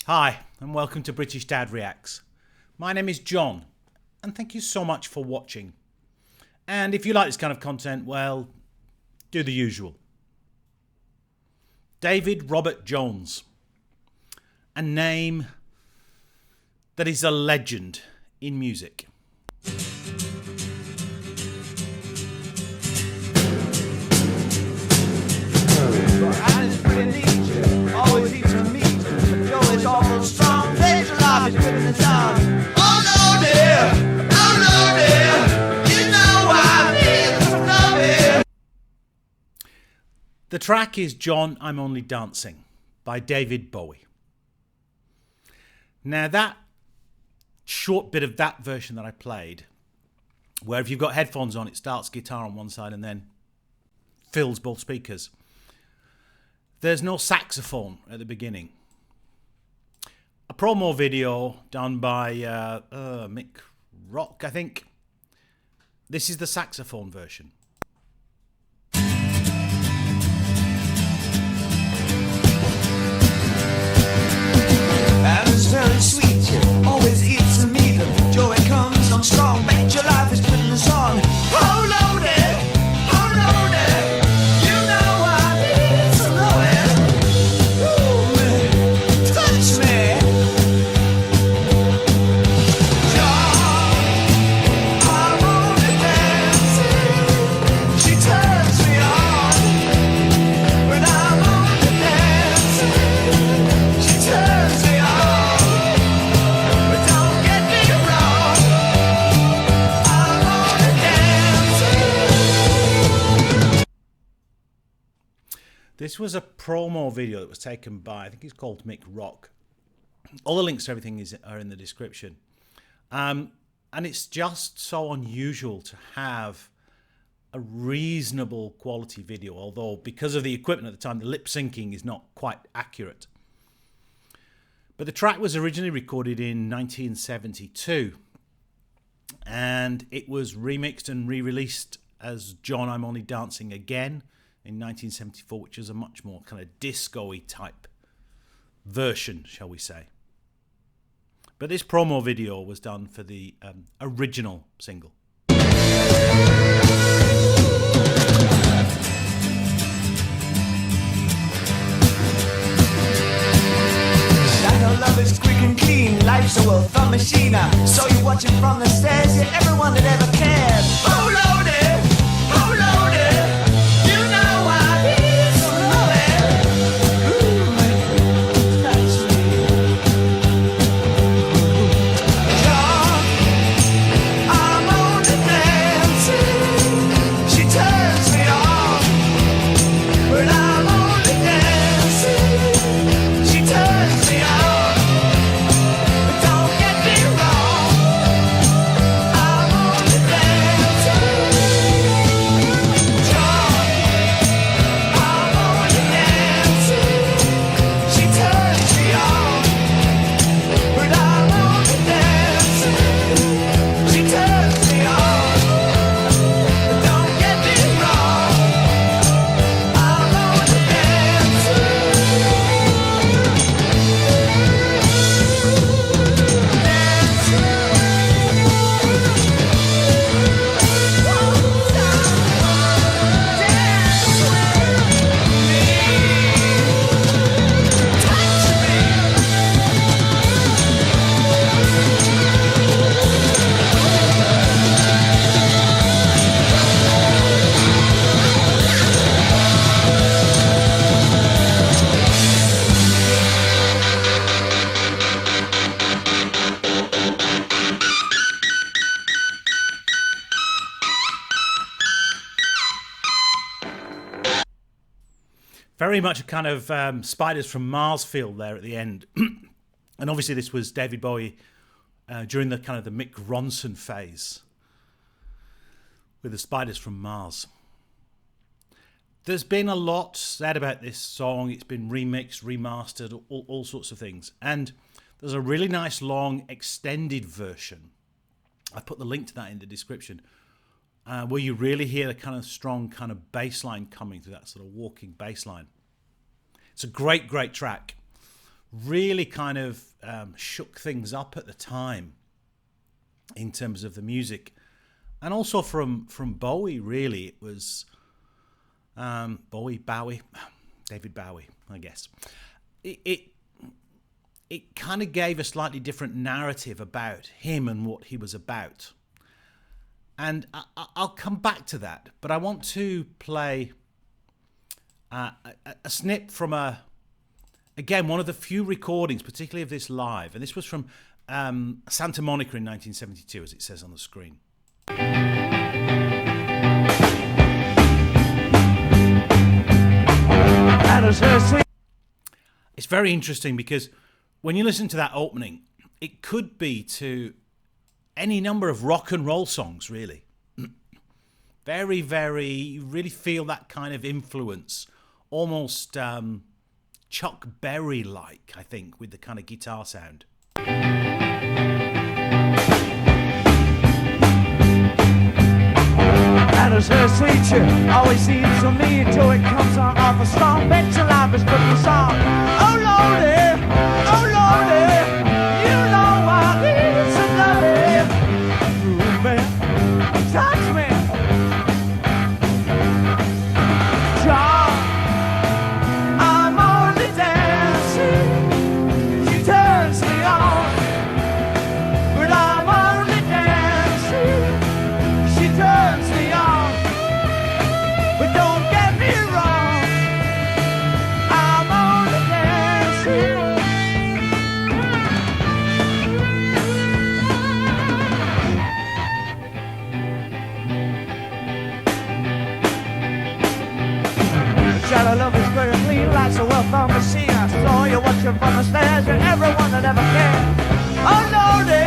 Hi, and welcome to British Dad Reacts. My name is John, and thank you so much for watching. And if you like this kind of content, well, do the usual. David Robert Jones, a name that is a legend in music. The track is John, I'm Only Dancing by David Bowie. Now that short bit of that version that I played, where if you've got headphones on, it starts guitar on one side and then fills both speakers. There's no saxophone at the beginning. A promo video done by Mick Rock, I think. This is the saxophone version. And it's very sweet, always eats a meat. Joy comes on strong, bet your life is putting us on. Oh loaded, you know I need some loving. Ooh, touch me. John, I'm only dancing. She turns me on. When I'm only dancing, she turns me on. This was a promo video that was taken by, I think he's called Mick Rock. All the links to everything are in the description. And it's just so unusual to have a reasonable quality video, although because of the equipment at the time, the lip syncing is not quite accurate. But the track was originally recorded in 1972, and it was remixed and re-released as John, I'm Only Dancing Again in 1974, which is a much more kind of disco-y type version, shall we say. But this promo video was done for the original single. Love is quick and clean, life's a well-thought machine. So you're watching from the stairs, you're everyone that ever cared. Oh loaded, you know I need some loving. Ooh, touch me. John, I'm only dancing. She turns me on. But I'm only dancing. She turns me on. Very much a kind of Spiders from Mars feel there at the end. And obviously this was David Bowie during the kind of the Mick Ronson phase with the Spiders from Mars. There's been a lot said about this song. It's been remixed, remastered, all sorts of things. And there's a really nice long extended version. I've put the link to that in the description, where you really hear a kind of strong kind of bass line coming through, that sort of walking bass line. It's a great, great track. really kind of shook things up at the time in terms of the music. And also from Bowie, really. It was David Bowie, I guess. It kind of gave a slightly different narrative about him and what he was about. And I'll come back to that, but I want to play a snip from again, one of the few recordings, particularly of this live. And this was from Santa Monica in 1972, as it says on the screen. It's very interesting because when you listen to that opening, it could be to any number of rock and roll songs, really. Very, very, you really feel that kind of influence. Almost Chuck Berry-like, I think, with the kind of guitar sound. And as her teacher always seems to me until it comes on off a strong bench of life is putting the song. Oh Lordy, you know I need some loving. Ooh, man, touch me. John, I'm only dancing. She turns me on, but I'm only dancing. She turns me on, but don't get me wrong, I'm only dancing. Shallow love is very clean, like a well-thumbed machine. I saw you watching from the stairs, and everyone that ever can. Oh Lordy,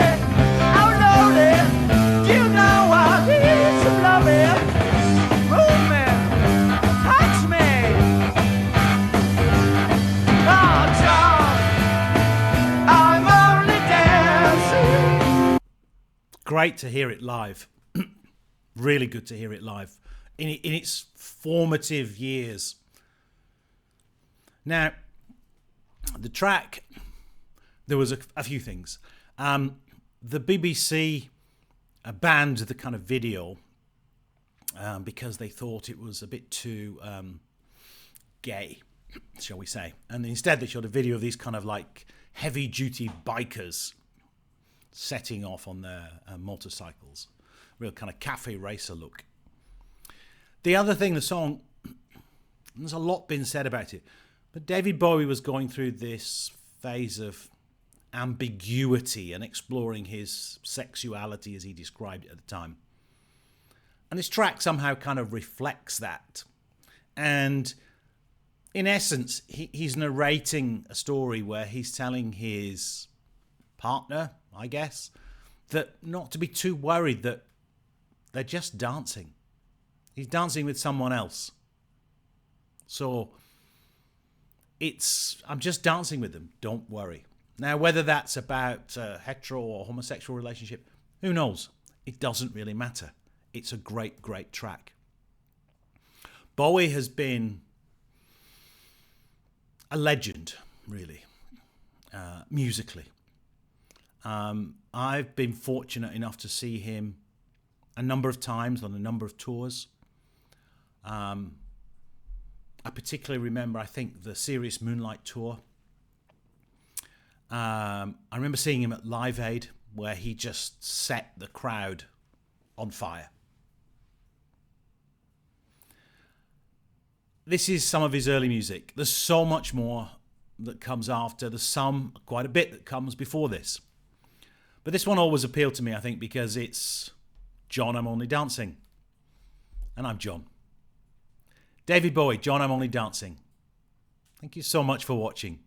you know I need some loving. Move me, touch me. Oh John, I'm only dancing. Great to hear it live. Really good to hear it live in its formative years. Now, the track, there was a few things. The BBC banned the kind of video because they thought it was a bit too gay, shall we say. And instead they showed a video of these kind of like heavy-duty bikers setting off on their motorcycles. Real kind of cafe racer look. The other thing, the song, there's a lot been said about it, but David Bowie was going through this phase of ambiguity and exploring his sexuality as he described it at the time. And this track somehow kind of reflects that. And in essence, he's narrating a story where he's telling his partner, I guess, that not to be too worried that they're just dancing. He's dancing with someone else. So I'm just dancing with them. Don't worry. Now, whether that's about a hetero or homosexual relationship, who knows? It doesn't really matter. It's a great, great track. Bowie has been a legend, really, musically. I've been fortunate enough to see him a number of times on a number of tours. I particularly remember, I think, the Serious Moonlight tour. I remember seeing him at Live Aid, where he just set the crowd on fire. This is some of his early music. There's so much more that comes after. There's quite a bit that comes before this. But this one always appealed to me, I think, because it's John, I'm Only Dancing. And I'm John. David Bowie, John, I'm Only Dancing. Thank you so much for watching.